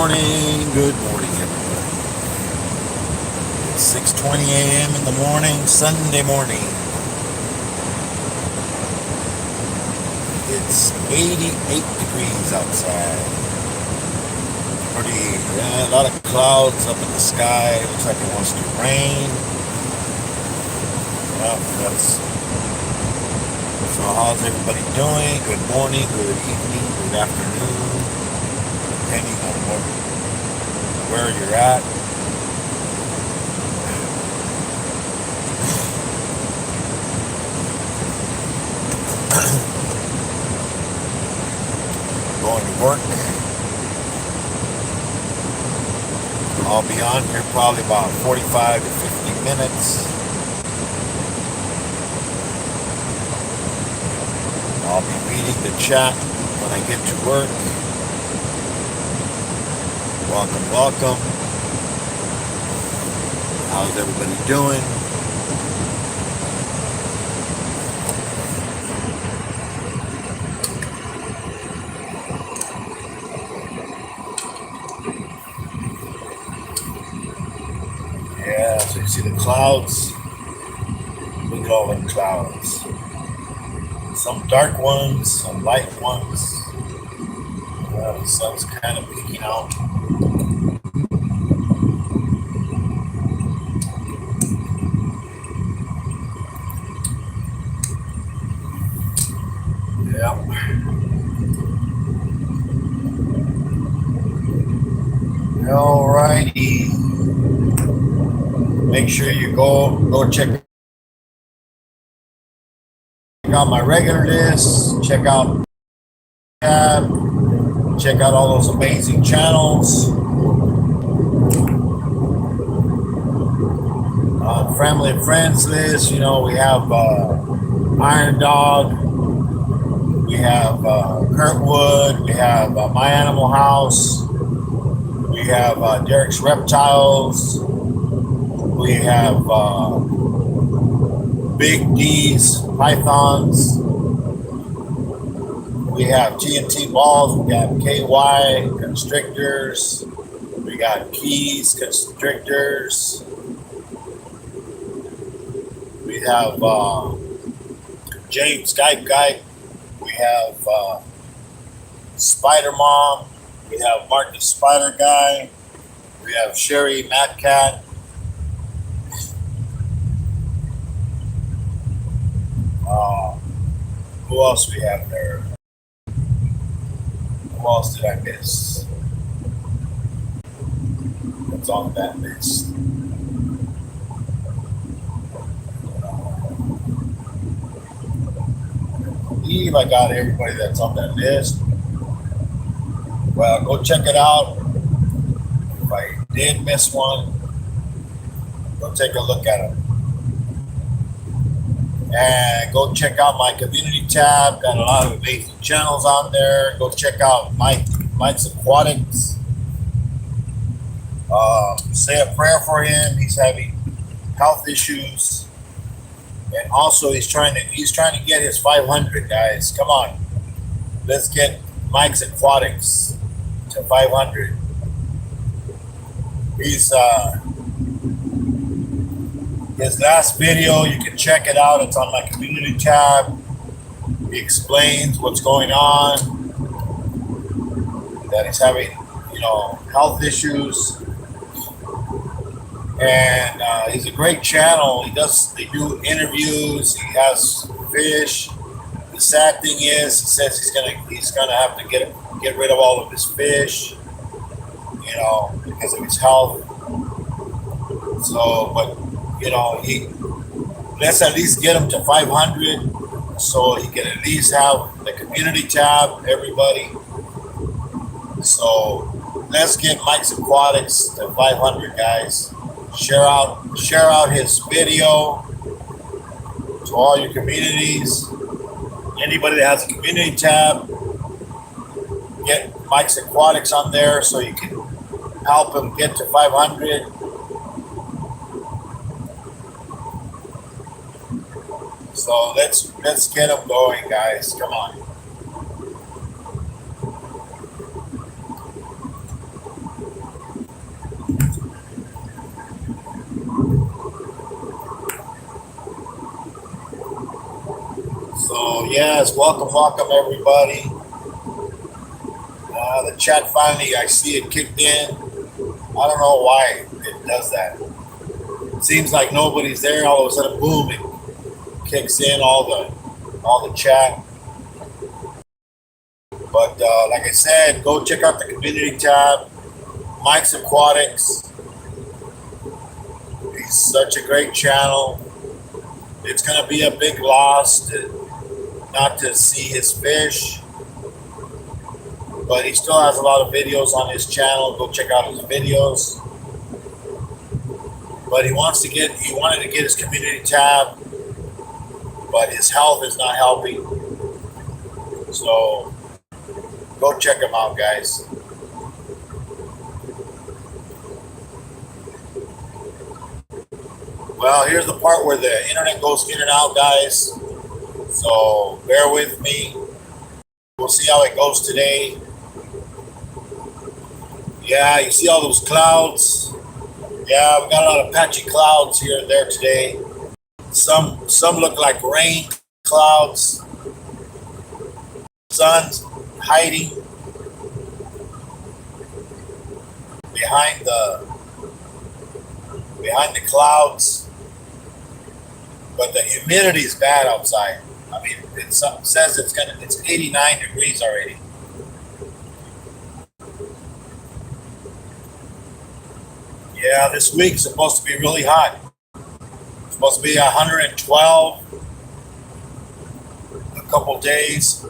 Good morning, everybody. It's 6:20 a.m. in the morning, Sunday morning. It's 88 degrees outside. A lot of clouds up in the sky. Looks like it wants to rain. So how's everybody doing? Good morning, good evening, good afternoon, depending on where you're at. Going to work. I'll be on here probably about 45 to 50 minutes. I'll be reading the chat when I get to work. Welcome. How's everybody doing? Yeah, so you see the clouds. Look at all the clouds. Some dark ones, some light ones. The sun's kind of peeking out. Yeah. Alrighty. Make sure you go check out my regular list. Check out all those amazing channels. Family and friends list. You know, we have Iron Dog. We have Kurtwood. We have My Animal House. We have Derek's Reptiles. We have Big D's Pythons. We have TNT Balls. We got KY Constrictors. We got Keys Constrictors. We have James Skype Guy. We have Spider Mom. We have Mark the Spider Guy. We have Sherry Mad Cat. Who else we have there? Who else did I miss? That's on that list. I believe I got everybody that's on that list. Well, go check it out. If I did miss one, go take a look at them. And go check out my community tab. Got a lot of amazing channels on there. Go check out Mike's Aquatics. Say a prayer for him. He's having health issues, and also he's trying to get his 500, guys. Come on, let's get Mike's Aquatics to 500. His last video, you can check it out. It's on my community tab. He explains what's going on, that he's having, health issues. And he's a great channel. They do interviews. He has fish. The sad thing is, he says he's gonna have to get rid of all of his fish, because of his health. So, but let's at least get him to 500, so he can at least have the community tab, everybody. So let's get Mike's Aquatics to 500, guys. Share out his video to all your communities. Anybody that has a community tab, get Mike's Aquatics on there so you can help him get to 500. So let's get them going, guys. Come on. yes, welcome everybody. The chat finally, I see it kicked in. I don't know why it does that. Seems like nobody's there. All of a sudden, boom, it kicks in all the chat. But like I said, go check out the community tab. Mike's Aquatics. He's such a great channel. It's gonna be a big loss not to see his fish, but he still has a lot of videos on his channel. Go check out his videos. But he wanted to get his community tab, but his health is not helping. So go check him out, guys. Well, here's the part where the internet goes in and out, guys. So bear with me. We'll see how it goes today. Yeah, you see all those clouds? Yeah, we got a lot of patchy clouds here and there today. Some look like rain clouds. Sun's hiding behind the clouds, but the humidity is bad outside. I mean, it says it's 89 degrees already. Yeah, this week's supposed to be really hot. It's supposed to be 112 a couple days.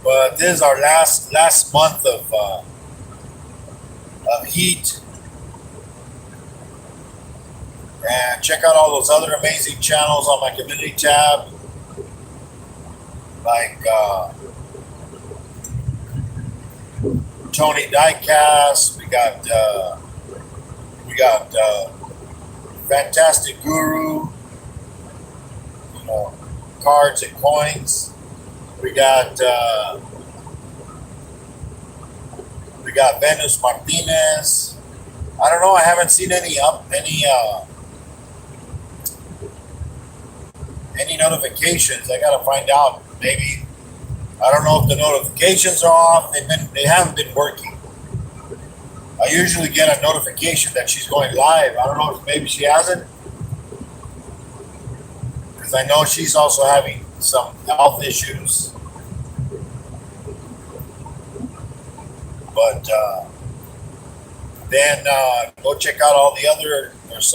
But this is our last month of heat. And check out all those other amazing channels on my community tab, like Tony Diecast. We got Fantastic Guru, cards and coins. We got Venus Martinez. I don't know. I haven't seen any notifications. I gotta find out. Maybe, I don't know if the notifications are off. They haven't been working. I usually get a notification that she's going live. I don't know if maybe she hasn't, because I know she's also having some health issues. But then go check out all the other. There's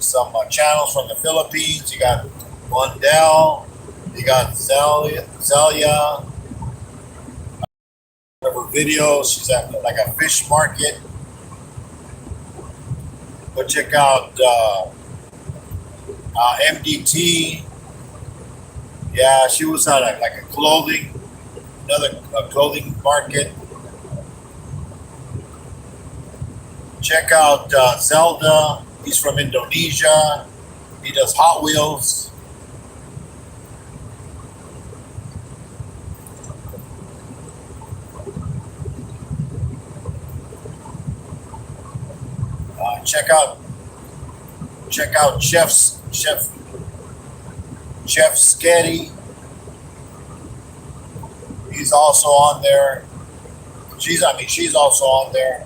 some channels from the Philippines. You got Mundell, you got Zelia. Her videos. She's at like a fish market. Go check out MDT. Yeah, she was at a clothing market. Check out Zelda. He's from Indonesia. He does Hot Wheels. Check out Chef Sketty. He's also on there. She's also on there.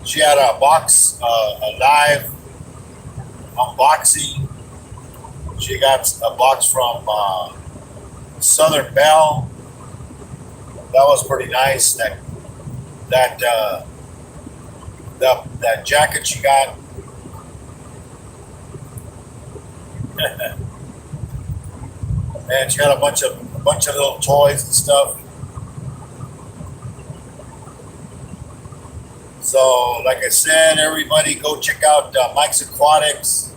She had a live unboxing. She got a box from Southern Belle. That was pretty nice. That jacket she got. And she got a bunch of little toys and stuff. So, like I said, everybody go check out Mike's Aquatics.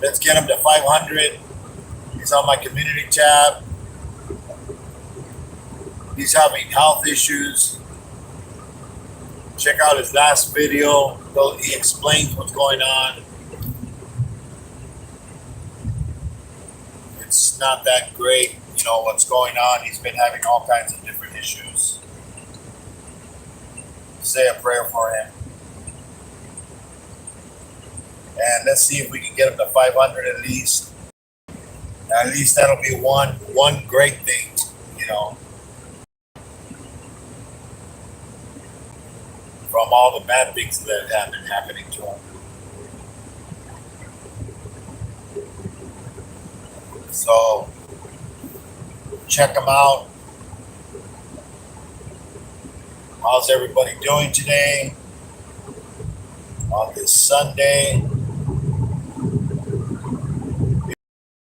Let's get him to 500. He's on my community tab. He's having health issues. Check out his last video. He explains what's going on. It's not that great, what's going on. He's been having all kinds of different issues. Say a prayer for him. And let's see if we can get them to 500 at least. At least that'll be one great thing, you know, from all the bad things that have been happening to them. So check them out. How's everybody doing today on this Sunday?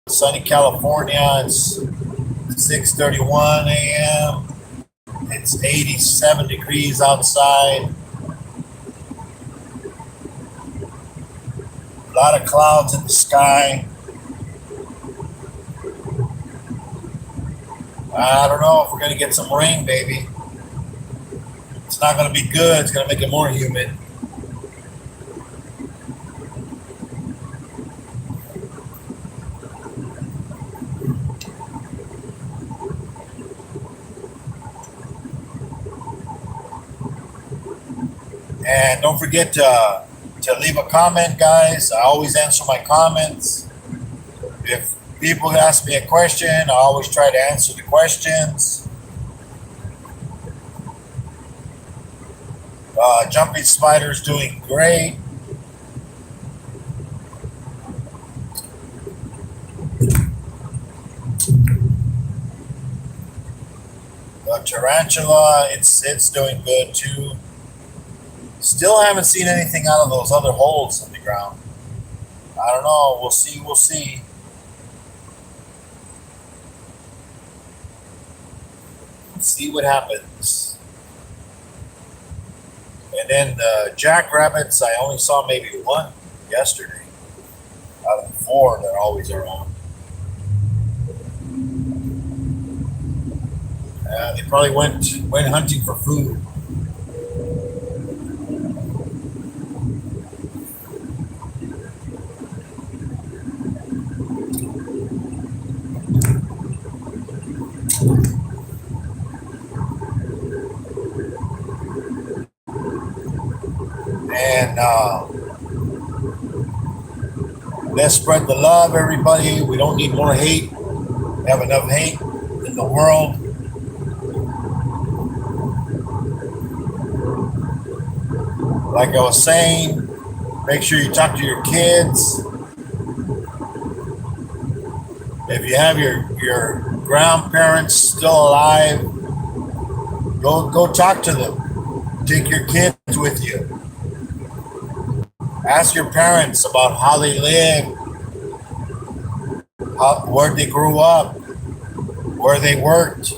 Sunny California. It's 6:31 a.m. It's 87 degrees outside. A lot of clouds in the sky. I don't know if we're going to get some rain, baby. It's not going to be good. It's going to make it more humid. And don't forget to leave a comment, guys. I always answer my comments. If people ask me a question, I always try to answer the questions. Jumping Spider's doing great. The Tarantula, it's doing good too. Still haven't seen anything out of those other holes in the ground. I don't know. We'll see. We'll see. See what happens. And then the jackrabbits, I only saw maybe one yesterday out of the four that always are on. They probably went hunting for food. And let's spread the love, everybody. We don't need more hate. We have enough hate in the world. Like I was saying, make sure you talk to your kids. If you have your grandparents still alive, go talk to them. Take your kids with you. Ask your parents about how they lived, where they grew up, where they worked.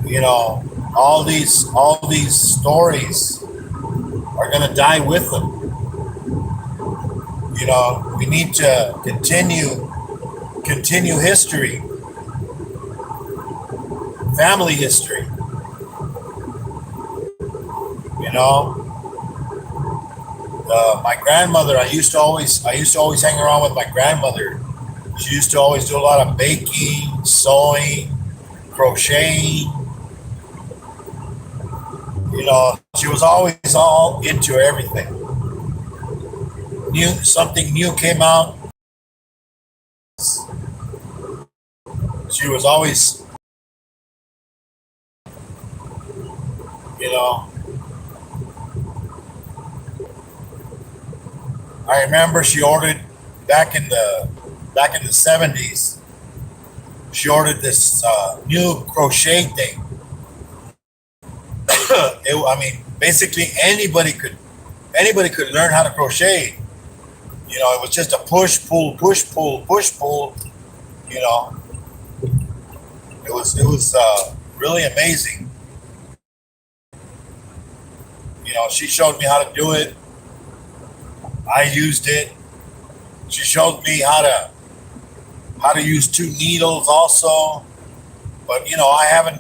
You know, all these stories are going to die with them. You know, we need to continue history, family history. You know, my grandmother, I used to always hang around with my grandmother. She used to always do a lot of baking, sewing, crocheting. You know, she was always all into everything. Something new came out, she was always, you know. I remember she ordered back in the 70s. She ordered this new crochet thing. I mean, basically anybody could learn how to crochet. You know, it was just a push pull, push pull, push pull. You know, it was really amazing. You know, she showed me how to do it. I used it. She showed me how to use two needles also. But you know, I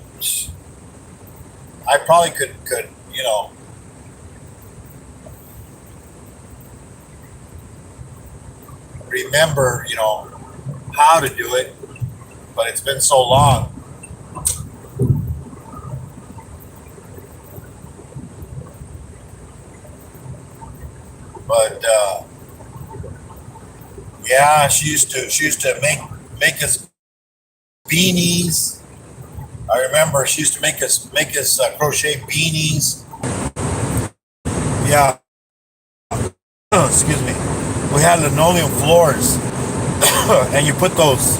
probably could, you know, remember, you know, how to do it, but it's been so long. But yeah, she used to make us beanies. I remember she used to make us crochet beanies. Yeah, excuse me. We had linoleum floors, and you put those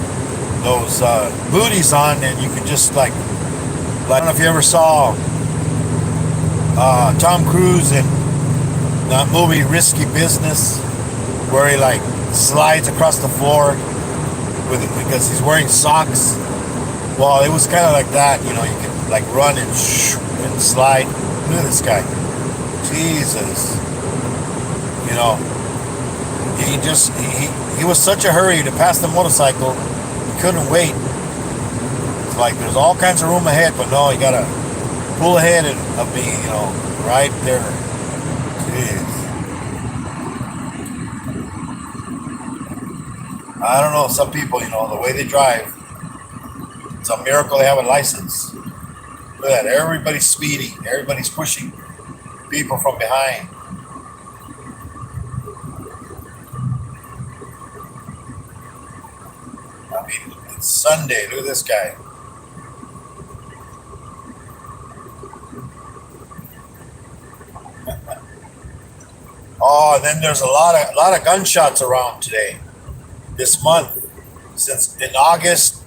booties on, and you could just I don't know if you ever saw Tom Cruise in that movie Risky Business, where he slides across the floor because he's wearing socks. Well, it was kind of like that. You could run and slide. Look at this guy. Jesus. You know, he was such a hurry to pass the motorcycle. He couldn't wait. It's like there's all kinds of room ahead, but no, you gotta pull ahead of me. Right there. Jeez. I don't know. Some people, the way they drive, it's a miracle they have a license. Look at that. Everybody's speeding. Everybody's pushing people from behind. I mean, it's Sunday. Look at this guy. Oh, and then there's a lot of gunshots around today. This month, since in August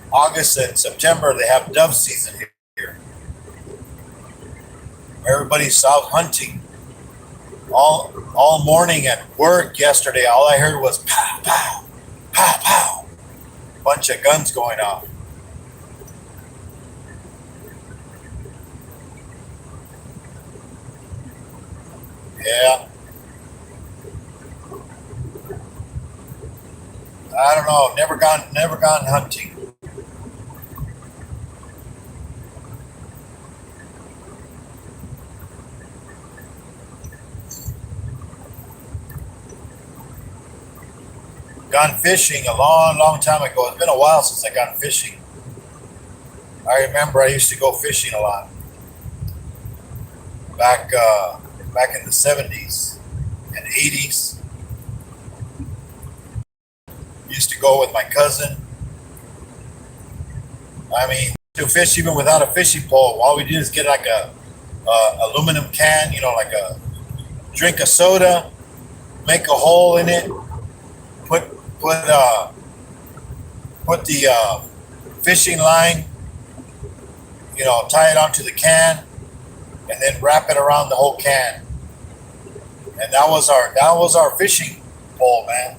and September, they have dove season here. Everybody's out hunting. All morning at work yesterday, all I heard was pow, pow, pow, pow. Bunch of guns going off. Yeah. I don't know. Never gone hunting. Gone fishing a long time ago. It's been a while since I gone fishing. I remember I used to go fishing a lot back in the 70s and 80s. Used to go with my cousin. I mean, to fish even without a fishing pole. All we do is get a aluminum can, like a drink of soda, make a hole in it, put the fishing line, tie it onto the can, and then wrap it around the whole can. And that was our fishing pole, man.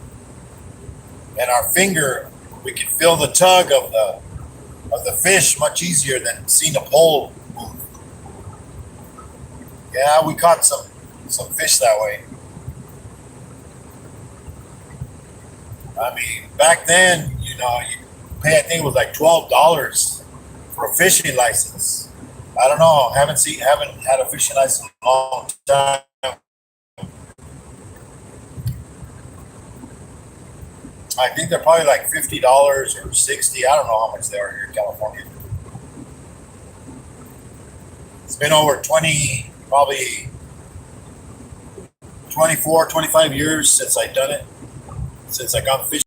And our finger, we could feel the tug of the fish much easier than seeing a pole move. Yeah, we caught some fish that way. I mean, back then, you pay, I think it was like $12 for a fishing license. I don't know. Haven't had a fishing license in a long time. I think they're probably like $50 or $60. I don't know how much they are here in California. It's been over 20, probably 24, 25 years since I've done it. Since I got fishing.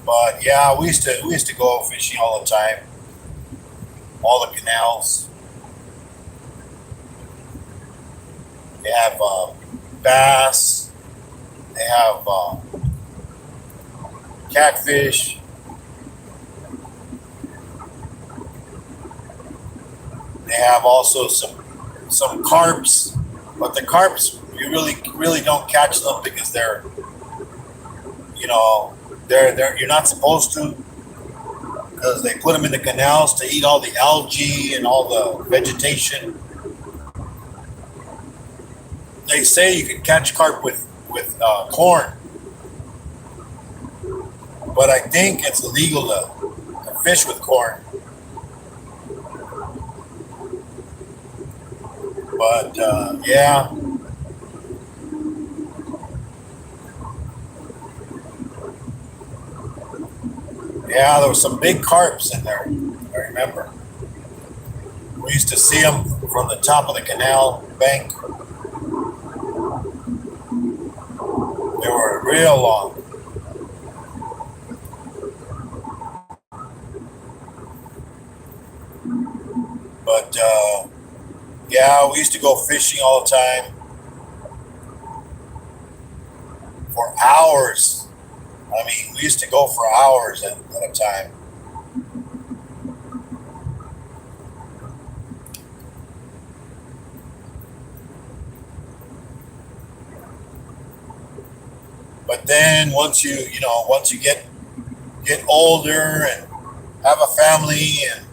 But yeah, we used to go fishing all the time. All the canals. They have bass. They have catfish. They have also some carps, but the carps you really don't catch them because they're you're not supposed to, because they put them in the canals to eat all the algae and all the vegetation. They say you can catch carp with corn, but I think it's illegal to fish with corn. But yeah. Yeah, there was some big carps in there. I remember. We used to see them from the top of the canal bank. They were real long. But yeah, we used to go fishing all the time for hours. I mean, we used to go for hours at a time. But then once you get older and have a family and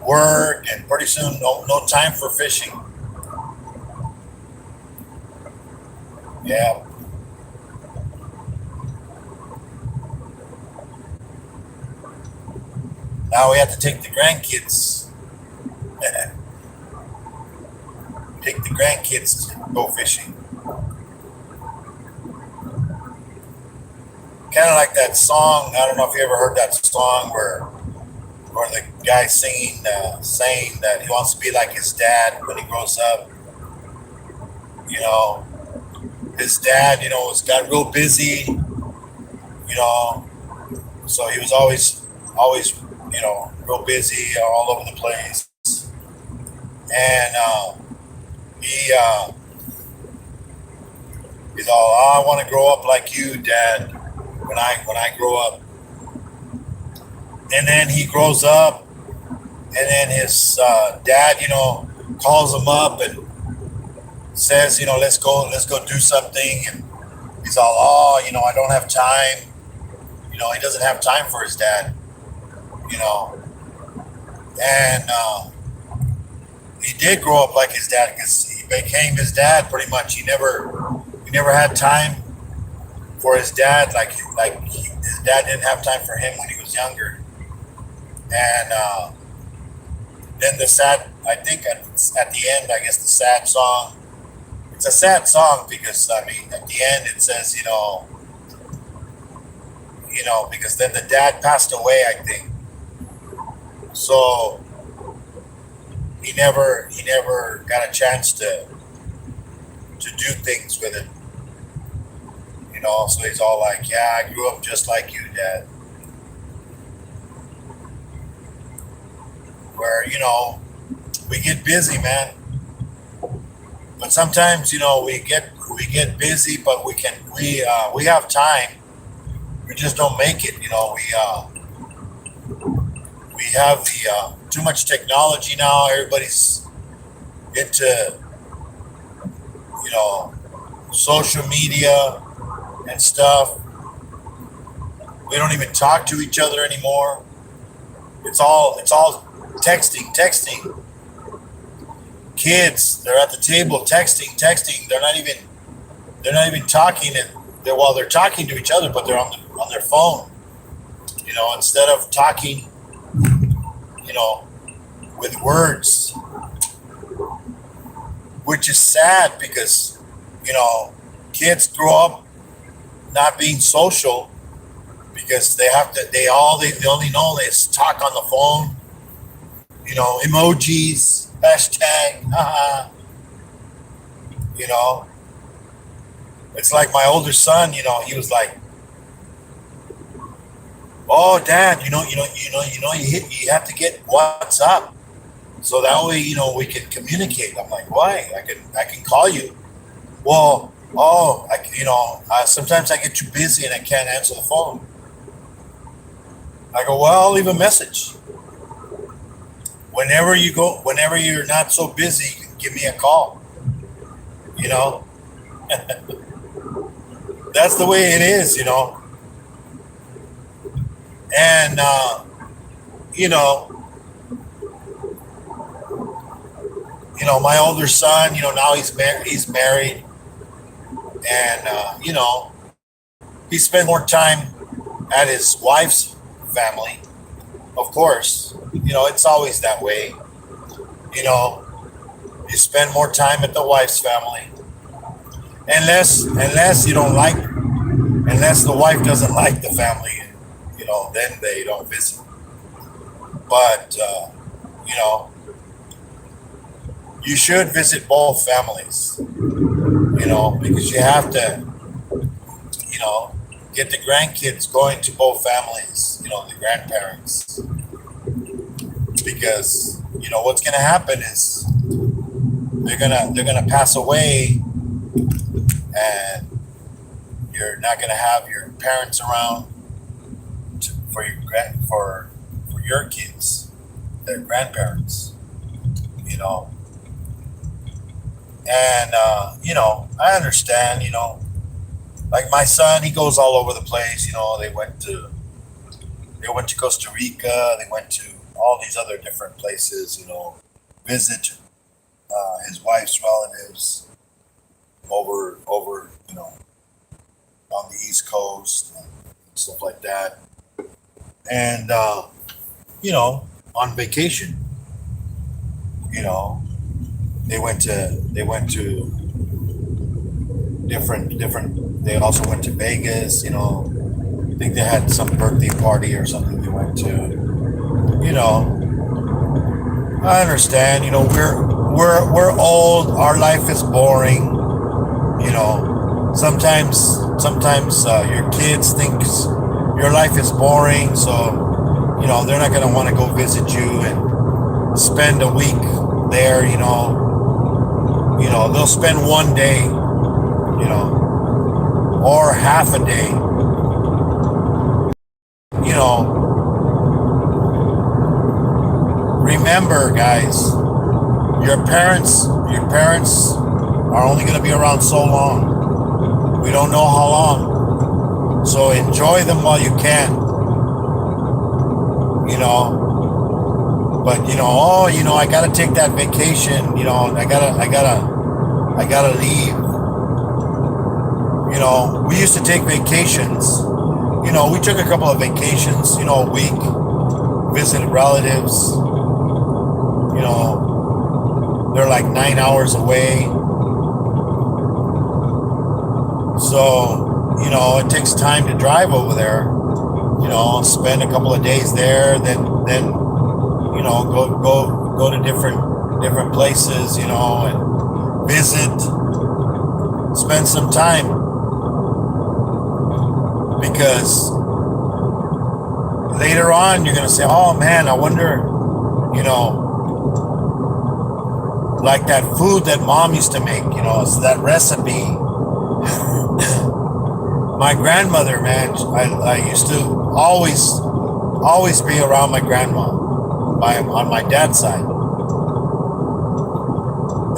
work, and pretty soon no time for fishing. Yeah. Now we have to take the grandkids. Take the grandkids to go fishing. Kind of like that song. I don't know if you ever heard that song where the guy singing, saying that he wants to be like his dad when he grows up. You know, his dad, was got real busy. So he was always, real busy all over the place. And he's all, oh, I want to grow up like you, Dad. When I grow up. And then he grows up, and then his dad, calls him up and says, let's go do something. And he's all, oh, I don't have time. He doesn't have time for his dad. And he did grow up like his dad because he became his dad pretty much. He never had time for his dad, his dad didn't have time for him when he was younger. And then I think at the end, I guess the sad song, it's a sad song because, at the end it says, because then the dad passed away, I think. So he never got a chance to do things with it. So he's all like, yeah, I grew up just like you, Dad. Where, we get busy, man. But sometimes, we get busy, but we have time. We just don't make it. We have the too much technology now. Everybody's into, social media and stuff. We don't even talk to each other anymore. It's all texting. Kids, they're at the table texting. They're not even talking, and they're talking to each other, but they're on their phone. Instead of talking, with words, which is sad because kids grow up not being social because they only know is talk on the phone, emojis, hashtag, it's like my older son, he was like, oh, Dad, you have to get WhatsApp so that way, we can communicate. I'm like, why? I can call you. Well, sometimes I get too busy and I can't answer the phone. I go, well, I'll leave a message. Whenever you're not so busy, you can give me a call. That's the way it is, And, my older son, now he's married. And, he spent more time at his wife's family. Of course, it's always that way. You spend more time at the wife's family. Unless the wife doesn't like the family, then they don't visit. But you should visit both families, because you have to, get the grandkids going to both families, the grandparents, because what's going to happen is they're gonna pass away, and you're not going to have your parents around for your kids, their grandparents, and I understand, like my son, he goes all over the place. They went to Costa Rica, they went to all these other different places, visit his wife's relatives over on the East Coast and stuff like that, and on vacation, they went to different. They also went to Vegas. I think they had some birthday party or something they went to. I understand. We're old. Our life is boring. Sometimes your kids think your life is boring, so they're not gonna want to go visit you and spend a week there. They'll spend one day, or half a day. Remember, guys, your parents are only going to be around so long. We don't know how long. So enjoy them while you can. But I gotta take that vacation, I gotta leave. We used to take vacations. We took a couple of vacations, a week, visited relatives. They're like 9 hours away. So, it takes time to drive over there, spend a couple of days there, then go to different places, and visit, spend some time, because later on you're gonna say, oh man, I wonder, like that food that mom used to make, it's that recipe. My grandmother, man, I used to always be around my grandma on my dad's side.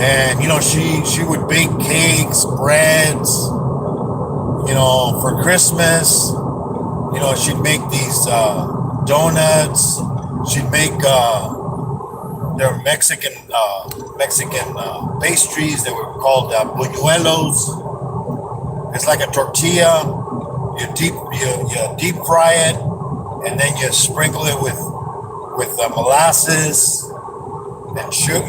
And, she would bake cakes, breads, for Christmas. She'd make these donuts. She'd make their Mexican pastries that were called buñuelos. It's like a tortilla. You deep fry it, and then you sprinkle it with molasses and sugar,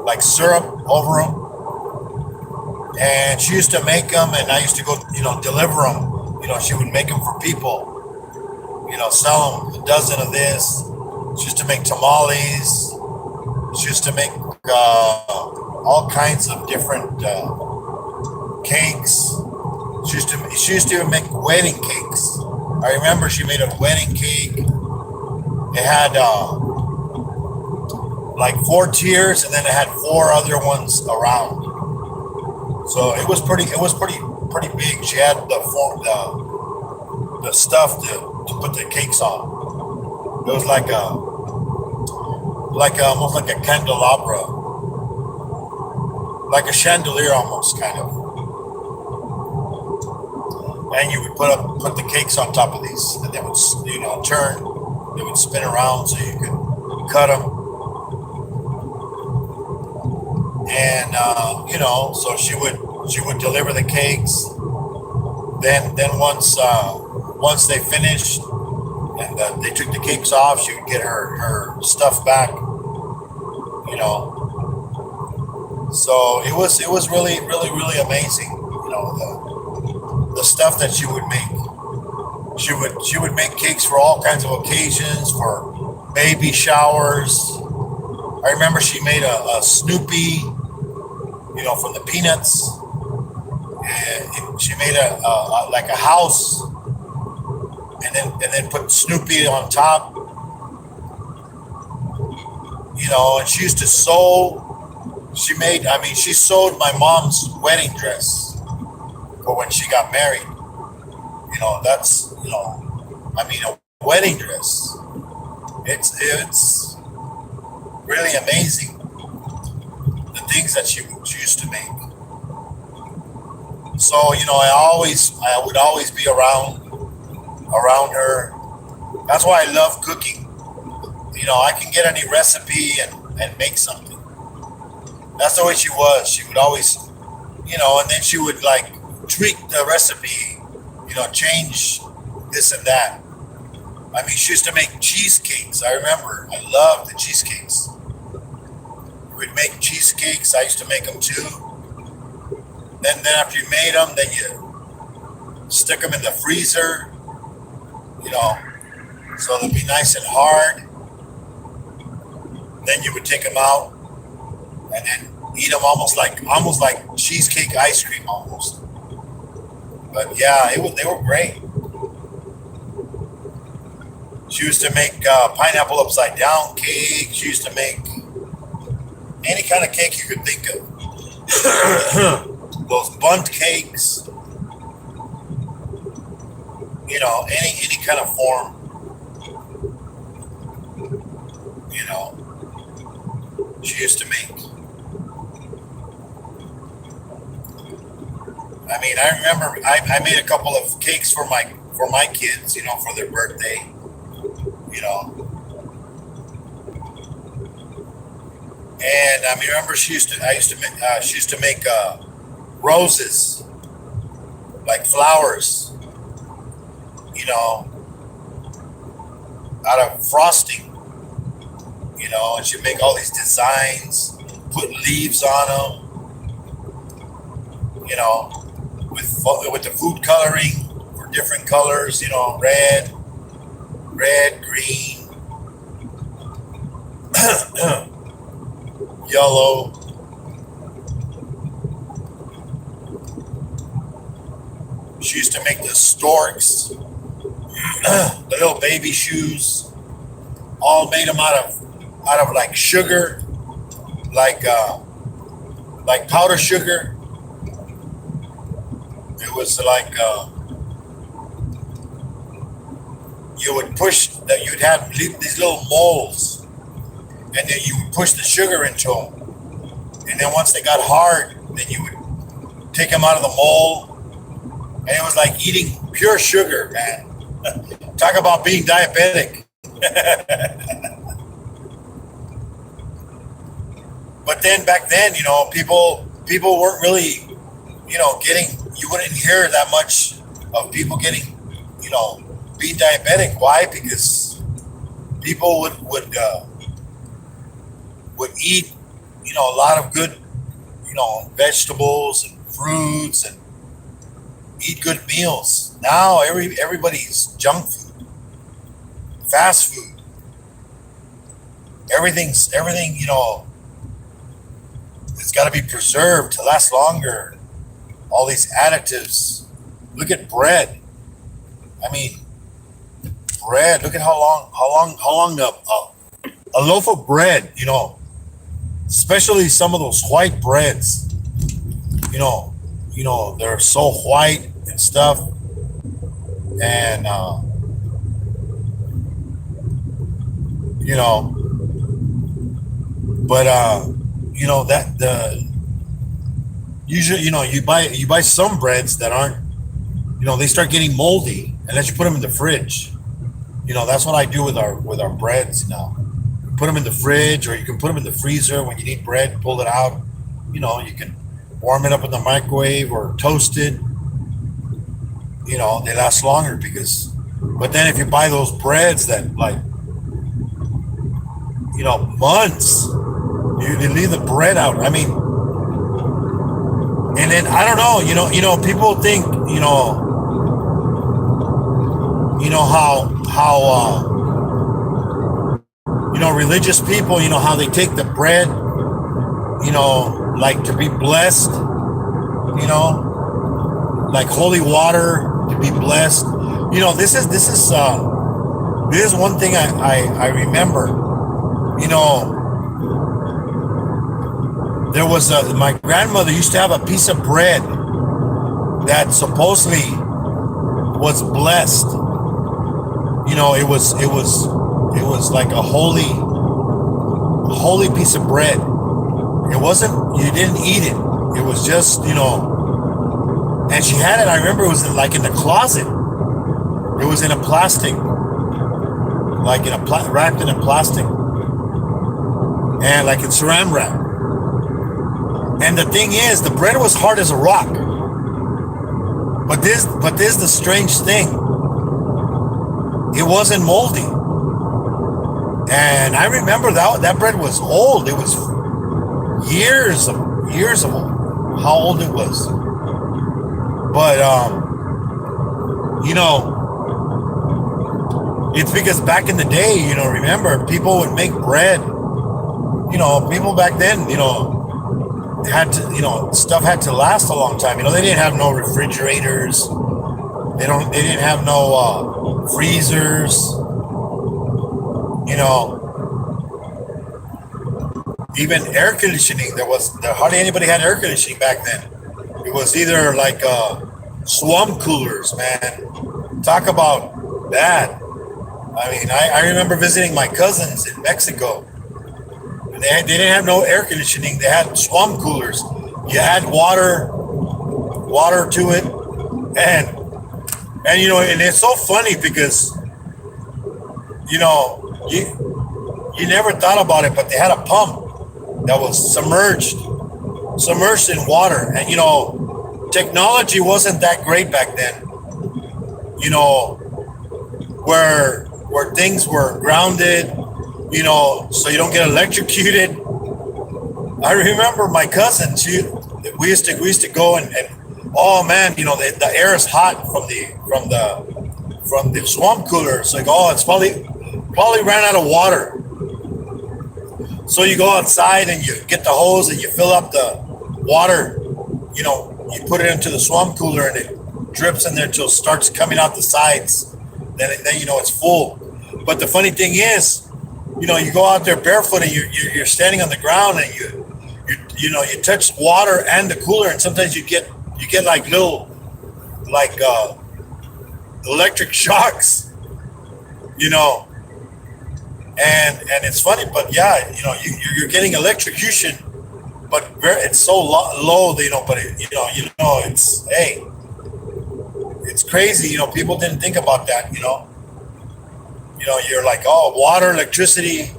like syrup over them. And she used to make them, and I used to go, deliver them. She would make them for people. Sell them a dozen of this. She used to make tamales. She used to make all kinds of different cakes. She used to even make wedding cakes. I remember she made a wedding cake. It had like 4 tiers, and then it had 4 other ones around. So it was pretty big. She had the stuff to put the cakes on. It was almost like a candelabra, like a chandelier almost, kind of. And you would put the cakes on top of these, and they would turn. They would spin around so you could cut them. And so she would deliver the cakes. Then once they finished and they took the cakes off, she would get her stuff back. So it was really, really, really amazing. the stuff that she would make. She would make cakes for all kinds of occasions, for baby showers. I remember she made a Snoopy, from the Peanuts. And she made a like a house, and then put Snoopy on top. And she used to sew. She sewed my mom's wedding dress for when she got married. That's, a wedding dress. It's really amazing the things that she used to make. So, I would always be around her. That's why I love cooking. I can get any recipe and make something. That's the way she was. She would always, and then she would like tweak the recipe, change this and that. She used to make cheesecakes. I remember. I loved the cheesecakes. We would make cheesecakes. I used to make them too. Then after you made them, then you stick them in the freezer, so they'd be nice and hard. Then you would take them out and then eat them almost like cheesecake ice cream almost. But yeah, they were great. She used to make pineapple upside down cake. She used to make any kind of cake you could think of. Those bundt cakes. Any kind of form. She used to make. I remember I made a couple of cakes for my kids, for their birthday. And remember she used to make roses, like flowers, out of frosting, and she'd make all these designs, put leaves on them, with the food coloring for different colors, red, green, yellow. She used to make the storks, the little baby shoes, all made them out of like sugar, like powder sugar. It was like you would push that. You'd have these little molds, and then you would push the sugar into them, and then once they got hard, then you would take them out of the mold, and it was like eating pure sugar, man. Talk about being diabetic. But then back then, people weren't really, you wouldn't hear that much of people getting, being diabetic. Why? Because people would eat, a lot of good, vegetables and fruits and eat good meals. Now everybody's junk food, fast food. Everything, it's got to be preserved to last longer. All these additives. Look at bread. Bread. Look at how long a loaf of bread. Especially some of those white breads. They're so white and stuff. And that usually you buy some breads that aren't, they start getting moldy unless you put them in the fridge. That's what I do with our breads now. Put them in the fridge, or you can put them in the freezer when you need bread. Pull it out. You can warm it up in the microwave or toast it. They last longer but then if you buy those breads that months, you leave the bread out. And then I don't know, people think, how religious people, how they take the bread, like to be blessed, like holy water to be blessed. This is one thing I remember. There was my grandmother used to have a piece of bread that supposedly was blessed. It was like a holy piece of bread. It wasn't, you didn't eat it. It was just, and she had it. I remember it was in the closet. It was in a plastic, like wrapped in a plastic, and like in saran wrap. And the thing is, the bread was hard as a rock. But this is the strange thing. It wasn't moldy. And I remember that bread was old. It was years of how old it was. But it's because back in the day, remember, people would make bread. People back then, had to, stuff had to last a long time. They didn't have no refrigerators. They didn't have no freezers. Even air conditioning. There hardly anybody had air conditioning back then. It was either like swamp coolers, man. Talk about that. I mean, I remember visiting my cousins in Mexico. They didn't have no air conditioning. They had swamp coolers. You had water to it, and it's so funny because you never thought about it, but they had a pump that was submerged in water, and technology wasn't that great back then. Where things were grounded, so you don't get electrocuted. I remember my cousin. We used to go and oh man, the air is hot from the swamp cooler. It's like, oh, it's probably ran out of water. So you go outside and you get the hose and you fill up the water. You put it into the swamp cooler and it drips in there until it starts coming out the sides. Then it's full. But the funny thing is, you go out there barefoot and you're standing on the ground and you touch water and the cooler, and sometimes you get like little electric shocks, and it's funny, but yeah, you're getting electrocution, but it's so low, but it's, hey, it's crazy, people didn't think about that, you're like, oh, water, electricity,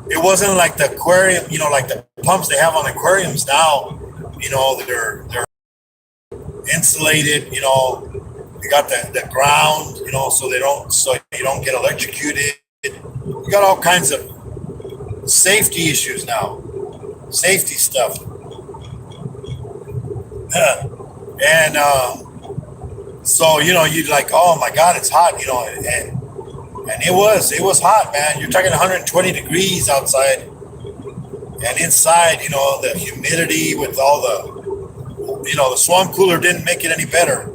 it wasn't like the aquarium, like the pumps they have on aquariums now, they're insulated, you got the ground, so you don't get electrocuted. You got all kinds of safety issues now, safety stuff. And so you'd like, oh my God, it's hot, and it was hot, man. You're talking 120 degrees outside, and inside, the humidity with all the swamp cooler didn't make it any better.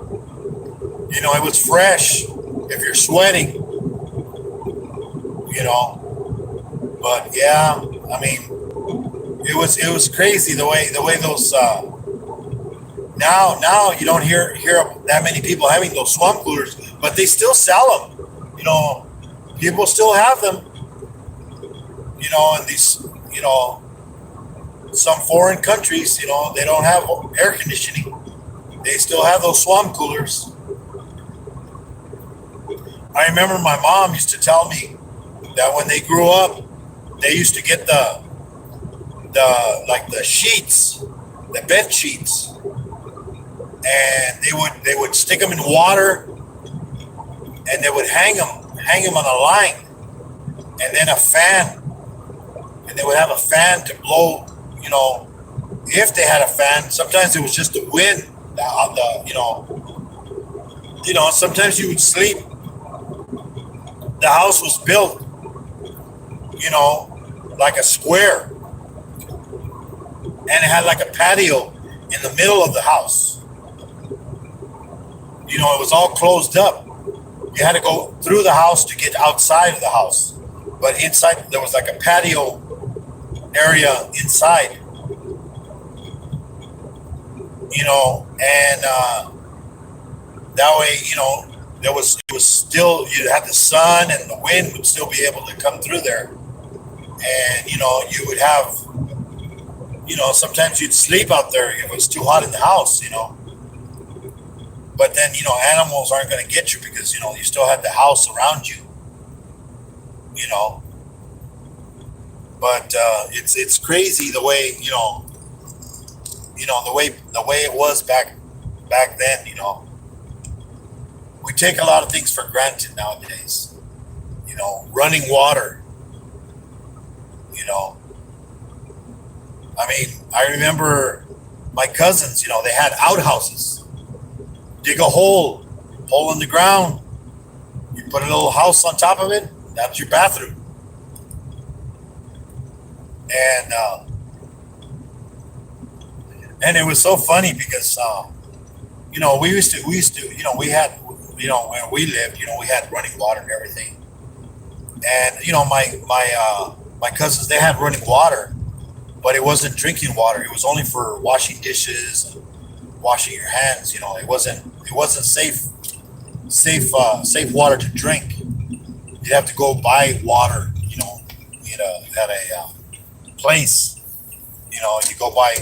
It was fresh if you're sweating, but yeah, I mean, it was crazy the way those, now you don't hear that many people having those swamp coolers, but they still sell them, people still have them, in these, some foreign countries, they don't have air conditioning. They still have those swamp coolers. I remember my mom used to tell me that when they grew up, they used to get the sheets, the bed sheets, and they would stick them in water, and they would hang them on a line, and then a fan, and they would have a fan to blow. You know, if they had a fan, sometimes it was just the wind. Sometimes you would sleep. The house was built, like a square, and it had like a patio in the middle of the house. It was all closed up. You had to go through the house to get outside of the house, but inside there was like a patio area inside. And that way, it was still, you had the sun and the wind would still be able to come through there, and you would have, sometimes you'd sleep out there if it was too hot in the house, but then animals aren't going to get you because you still have the house around you, but it's crazy the way the way it was back then. We take a lot of things for granted nowadays. Running water. I remember my cousins. They had outhouses. Dig a hole in the ground. You put a little house on top of it. That's your bathroom. And it was so funny because we used to we had where we lived, we had running water and everything. And my cousins, they had running water, but it wasn't drinking water. It was only for washing dishes and washing your hands. It wasn't safe water to drink. You'd have to go buy water, at a place. You go buy,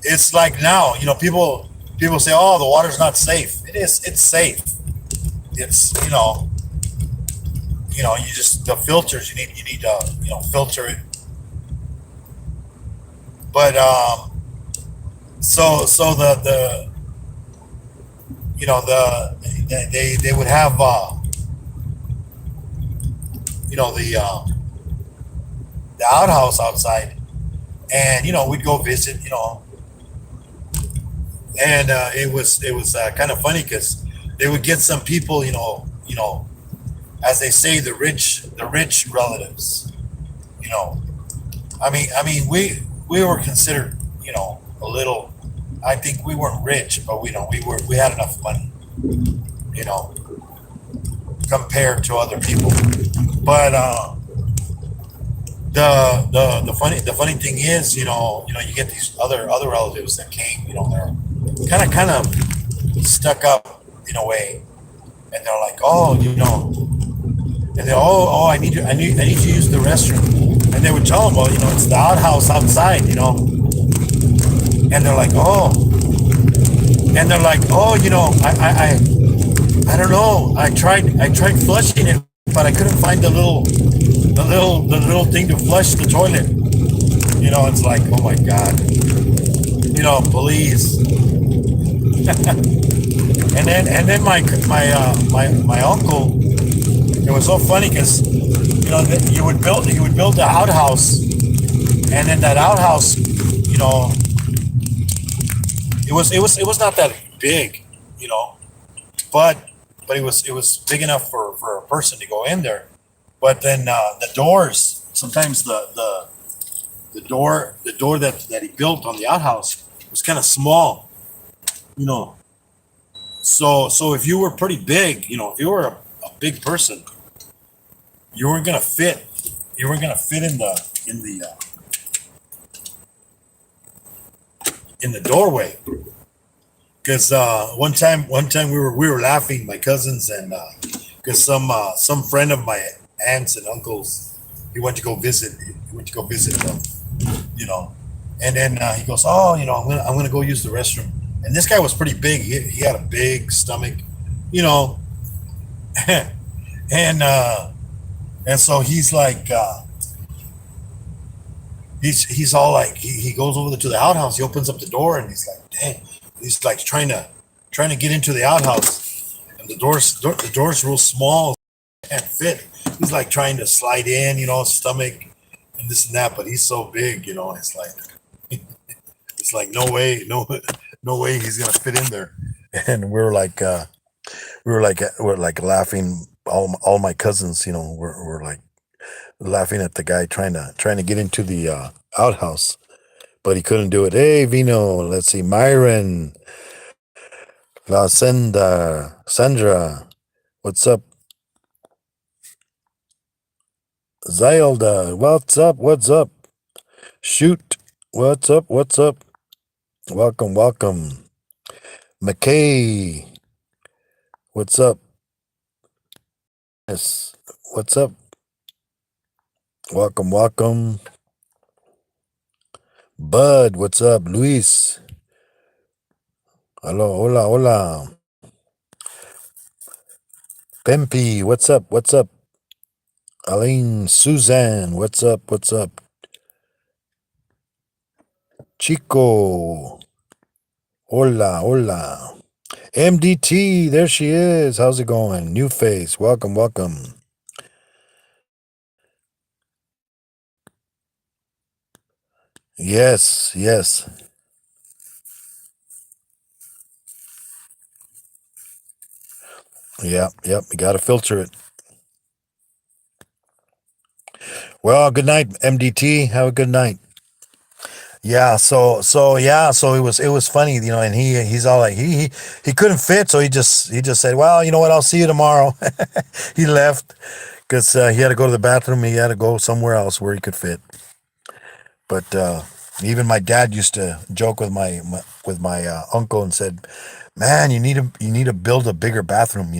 it's like now, people say, oh, the water's not safe. It's safe. It's, you just, the filters, you need to, filter it. But, so they would have, the outhouse outside, and, we'd go visit, and it was kind of funny because they would get some people, as they say, the rich relatives. We were considered, a little. I think we weren't rich, but we had enough money, compared to other people. But the funny thing is, you get these other relatives that came, they're kind of stuck up in a way, and they're like, oh, and they I need to use the restroom, and they would tell them, well, it's the outhouse outside, and they're like, oh, I don't know, I tried flushing it, but I couldn't find the little thing to flush the toilet. It's like, oh my God, please. and then my uncle, it was so funny because he would build the outhouse, and then that outhouse, it was not that big, but it was big enough for a person to go in there. But then the doors, sometimes the door that he built on the outhouse was kind of small, So if you were pretty big, if you were a big person, you weren't gonna fit. You weren't gonna fit in the doorway. Because one time we were laughing, my cousins, and because some friend of my aunts and uncles, he went to go visit them, and then he goes, oh, I'm gonna go use the restroom. And this guy was pretty big. He had a big stomach, and so he's like, he's all like, he goes over to the outhouse. He opens up the door, and he's like, dang. He's like trying to get into the outhouse, and the door's real small, can't fit. He's like trying to slide in, stomach, and this and that, but he's so big, it's like no way, no way he's gonna fit in there. And we're like laughing. All my cousins, we're like laughing at the guy trying to get into the outhouse, but he couldn't do it. Hey, Vino, let's see, Myron, La Sandra, what's up? Zylda, what's up? What's up? Shoot, what's up? What's up? Welcome, welcome. McKay, what's up? Yes, what's up? Welcome, welcome. Bud, what's up? Luis, hello, hola, hola. Pempi, what's up? What's up? Aline, Suzanne, what's up? What's up? Chico, hola, hola. MDT, there she is. How's it going? New face, welcome, welcome. Yes, yes. Yep, yep. You got to filter it. Well, good night, MDT. Have a good night. Yeah, so it was funny, and he's all like he couldn't fit, so he just said, well, you know what, I'll see you tomorrow. He left because he had to go to the bathroom. He had to go somewhere else where he could fit. But even my dad used to joke with my uncle and said, "Man, you need to build a bigger bathroom,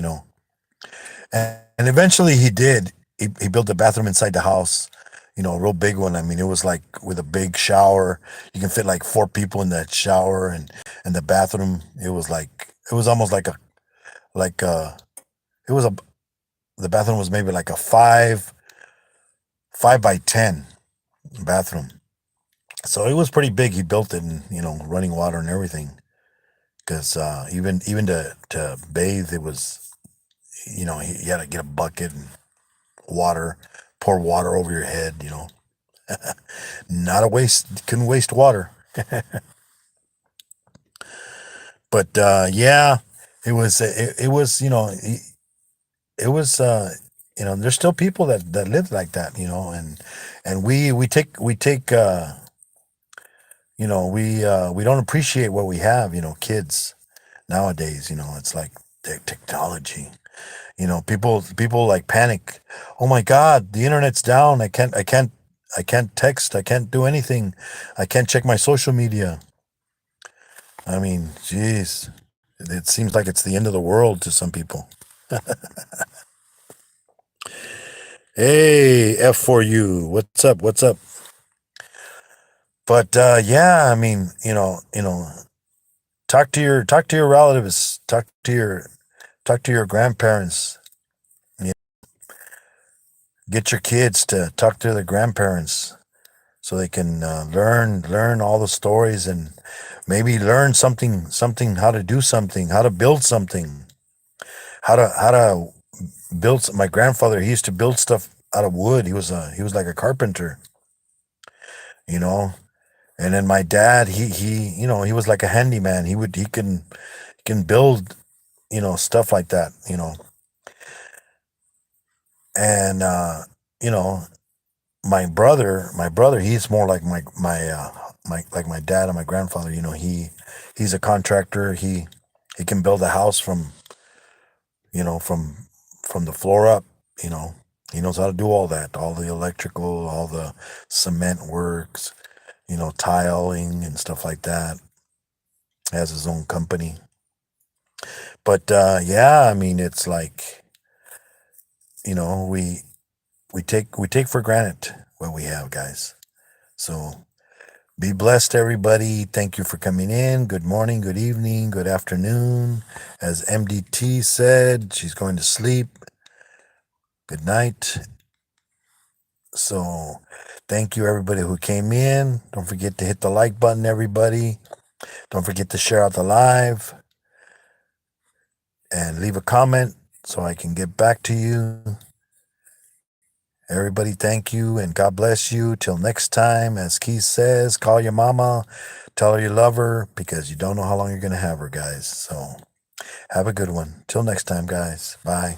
And eventually he did. He built a bathroom inside the house, a real big one. I mean, it was like with a big shower. You can fit like four people in that shower, and the bathroom. It was almost like it was a the bathroom was maybe like a 5 by 10 bathroom. So it was pretty big. He built it, and running water and everything. Because even to bathe, it was he had to get a bucket and water, pour water over your head. Not a waste. Couldn't waste water. But yeah, it was it was there's still people that live like that, and we take we don't appreciate what we have, kids nowadays. It's like technology. People like panic. Oh my God, the internet's down. I can't text. I can't do anything. I can't check my social media. I mean, geez, it seems like it's the end of the world to some people. Hey, F4U, what's up? What's up? But yeah, I mean, talk to your relatives, talk to your grandparents. Yeah, get your kids to talk to their grandparents so they can learn all the stories, and maybe learn something, how to do something, how to build something, how to build. My grandfather, he used to build stuff out of wood. He was like a carpenter, you know. And then my dad, he was like a handyman. He can build, stuff like that, And you know, my brother, he's more like my dad and my grandfather. He's a contractor. He can build a house from you know from from the floor up. You know, he knows how to do all that, all the electrical, all the cement works, tiling and stuff like that. Has his own company. But yeah, I mean, it's like we take for granted what we have, guys. So be blessed, everybody. Thank you for coming in. Good morning, good evening, good afternoon. As MDT said, she's going to sleep. Good night. So thank you, everybody who came in. Don't forget to hit the like button, everybody. Don't forget to share out the live and leave a comment so I can get back to you. Everybody, thank you and God bless you. Till next time, as Keith says, call your mama, tell her you love her because you don't know how long you're going to have her, guys. So have a good one. Till next time, guys. Bye.